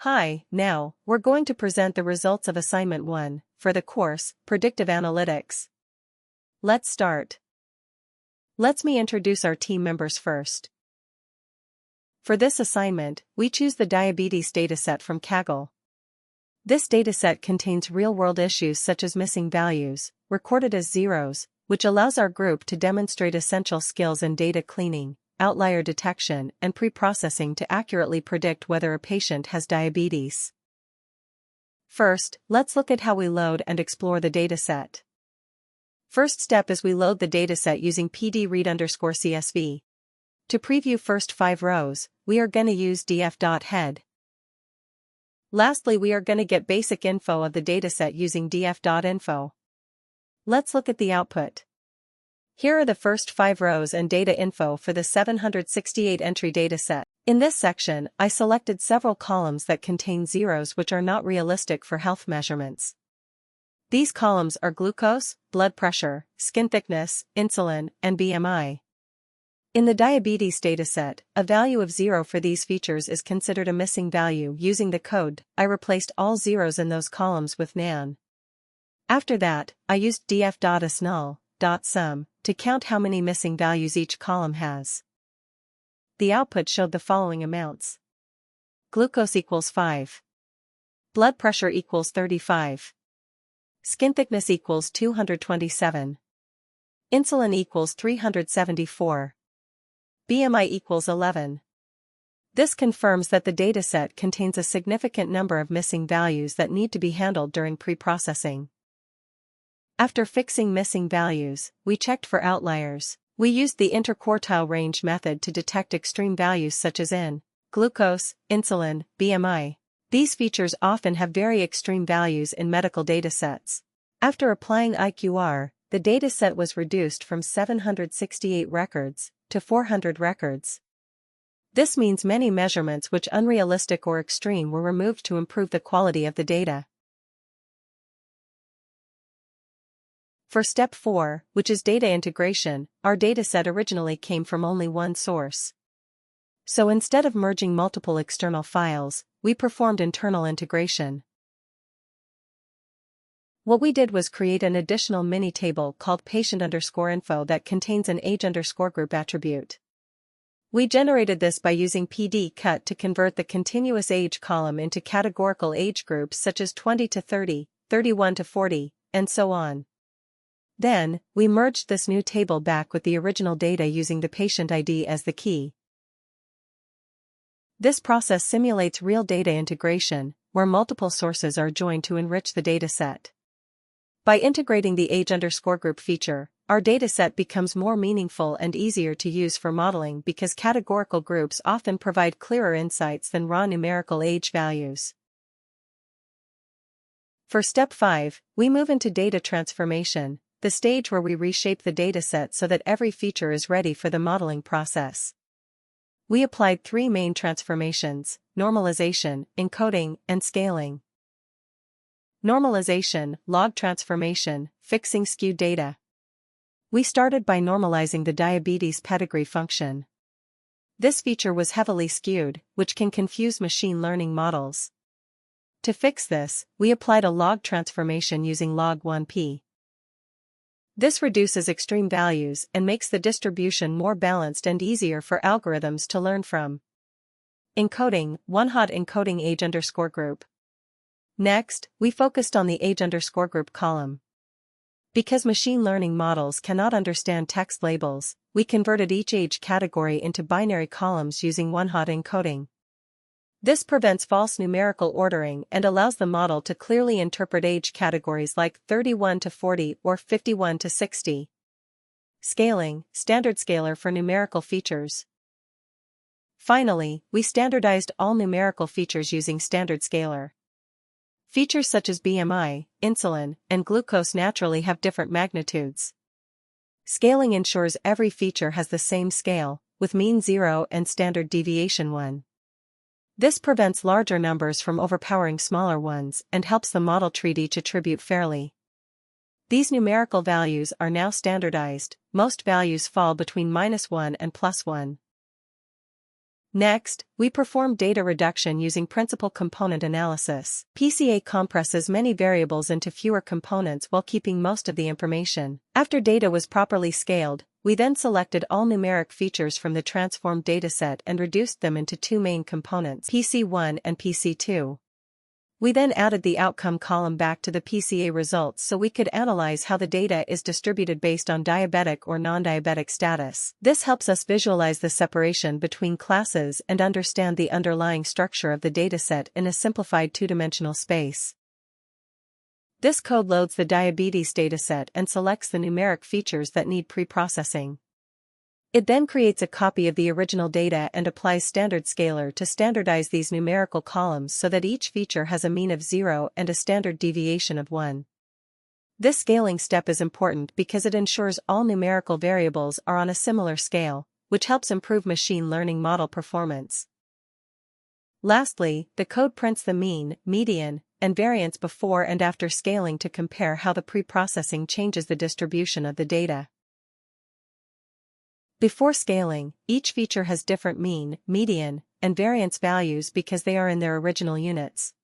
Hi, now, we're going to present the results of Assignment 1, for the course, Predictive Analytics. Let's start. Let me introduce our team members first. For this assignment, we choose the diabetes dataset from Kaggle. This dataset contains real-world issues such as missing values, recorded as zeros, which allows our group to demonstrate essential skills in data cleaning, outlier detection, and preprocessing to accurately predict whether a patient has diabetes. First, let's look at how we load and explore the dataset. First step is we load the dataset using pdread_csv. To preview first 5 rows, we are going to use df.head. Lastly, we are going to get basic info of the dataset using df.info. Let's look at the output. Here are the first 5 rows and data info for the 768 entry dataset. In this section, I selected several columns that contain zeros which are not realistic for health measurements. These columns are glucose, blood pressure, skin thickness, insulin, and BMI. In the diabetes dataset, a value of 0 for these features is considered a missing value. Using the code, I replaced all zeros in those columns with nan. After that, I used df.asnull.sum to count how many missing values each column has. The output showed the following amounts. Glucose equals 5. Blood pressure equals 35. Skin thickness equals 227. Insulin equals 374. BMI equals 11. This confirms that the dataset contains a significant number of missing values that need to be handled during preprocessing. After fixing missing values, we checked for outliers. We used the interquartile range method to detect extreme values such as in glucose, insulin, BMI. These features often have very extreme values in medical datasets. After applying IQR, the dataset was reduced from 768 records to 400 records. This means many measurements which unrealistic or extreme were removed to improve the quality of the data. For step 4, which is data integration, our dataset originally came from only one source. So instead of merging multiple external files, we performed internal integration. What we did was create an additional mini-table called patient_info that contains an age_group attribute. We generated this by using pdcut to convert the continuous age column into categorical age groups such as 20 to 30, 31 to 40, and so on. Then, we merged this new table back with the original data using the patient ID as the key. This process simulates real data integration, where multiple sources are joined to enrich the dataset. By integrating the age_group feature, our dataset becomes more meaningful and easier to use for modeling because categorical groups often provide clearer insights than raw numerical age values. For step 5, we move into data transformation, the stage where we reshape the dataset so that every feature is ready for the modeling process. We applied 3 main transformations: normalization, encoding, and scaling. Normalization, log transformation, fixing skewed data. We started by normalizing the diabetes pedigree function. This feature was heavily skewed, which can confuse machine learning models. To fix this, we applied a log transformation using log1p. This reduces extreme values and makes the distribution more balanced and easier for algorithms to learn from. Encoding, one-hot encoding age_group. Next, we focused on the age_group column. Because machine learning models cannot understand text labels, we converted each age category into binary columns using one-hot encoding. This prevents false numerical ordering and allows the model to clearly interpret age categories like 31 to 40 or 51 to 60. Scaling, standard scaler for numerical features. Finally, we standardized all numerical features using standard scaler. Features such as BMI, insulin, and glucose naturally have different magnitudes. Scaling ensures every feature has the same scale, with mean 0 and standard deviation 1. This prevents larger numbers from overpowering smaller ones and helps the model treat each attribute fairly. These numerical values are now standardized. Most values fall between -1 and +1. Next, we perform data reduction using principal component analysis. PCA compresses many variables into fewer components while keeping most of the information. After data was properly scaled, we then selected all numeric features from the transformed dataset and reduced them into two main components, PC1 and PC2. We then added the outcome column back to the PCA results so we could analyze how the data is distributed based on diabetic or non-diabetic status. This helps us visualize the separation between classes and understand the underlying structure of the dataset in a simplified two-dimensional space. This code loads the diabetes dataset and selects the numeric features that need pre-processing. It then creates a copy of the original data and applies standard scalar to standardize these numerical columns so that each feature has a mean of 0 and a standard deviation of 1. This scaling step is important because it ensures all numerical variables are on a similar scale, which helps improve machine learning model performance. Lastly, the code prints the mean, median, and variance before and after scaling to compare how the pre-processing changes the distribution of the data. Before scaling, each feature has different mean, median, and variance values because they are in their original units.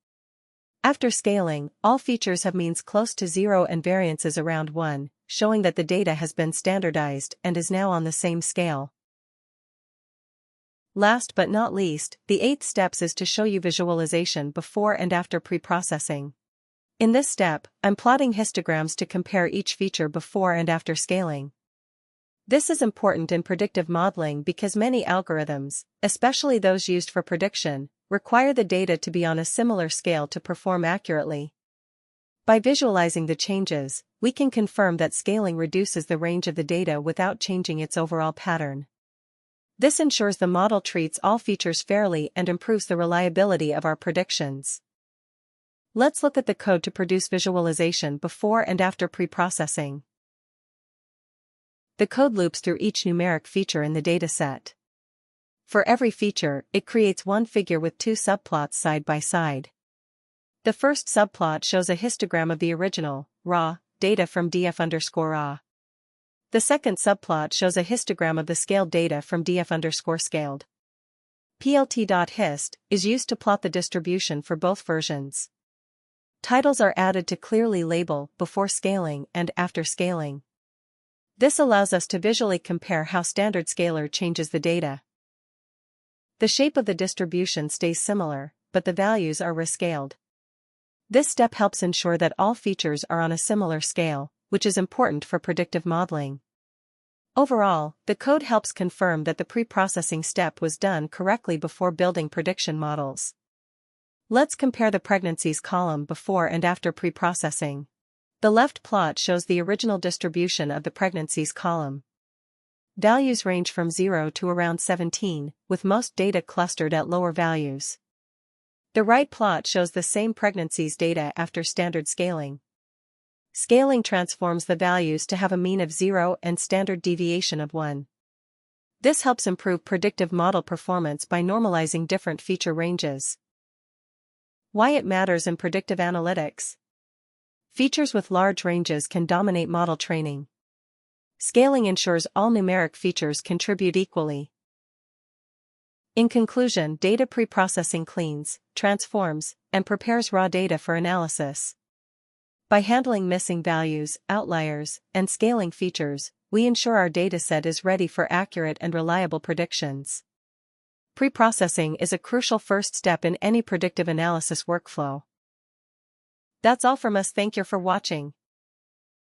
After scaling, all features have means close to 0 and variances around 1, showing that the data has been standardized and is now on the same scale. Last but not least, the 8th step is to show you visualization before and after pre-processing. In this step, I'm plotting histograms to compare each feature before and after scaling. This is important in predictive modeling because many algorithms, especially those used for prediction, require the data to be on a similar scale to perform accurately. By visualizing the changes, we can confirm that scaling reduces the range of the data without changing its overall pattern. This ensures the model treats all features fairly and improves the reliability of our predictions. Let's look at the code to produce visualization before and after pre-processing. The code loops through each numeric feature in the dataset. For every feature, it creates one figure with two subplots side by side. The first subplot shows a histogram of the original, raw, data from df_raw. The second subplot shows a histogram of the scaled data from df_scaled. plt.hist is used to plot the distribution for both versions. Titles are added to clearly label before scaling and after scaling. This allows us to visually compare how standard scalar changes the data. The shape of the distribution stays similar, but the values are rescaled. This step helps ensure that all features are on a similar scale, which is important for predictive modeling. Overall, the code helps confirm that the pre-processing step was done correctly before building prediction models. Let's compare the pregnancies column before and after pre-processing. The left plot shows the original distribution of the pregnancies column. Values range from 0 to around 17, with most data clustered at lower values. The right plot shows the same pregnancies data after standard scaling. Scaling transforms the values to have a mean of 0 and standard deviation of 1. This helps improve predictive model performance by normalizing different feature ranges. Why it matters in predictive analytics. Features with large ranges can dominate model training. Scaling ensures all numeric features contribute equally. In conclusion, data pre-processing cleans, transforms, and prepares raw data for analysis. By handling missing values, outliers, and scaling features, we ensure our dataset is ready for accurate and reliable predictions. Pre-processing is a crucial first step in any predictive analysis workflow. That's all from us. Thank you for watching.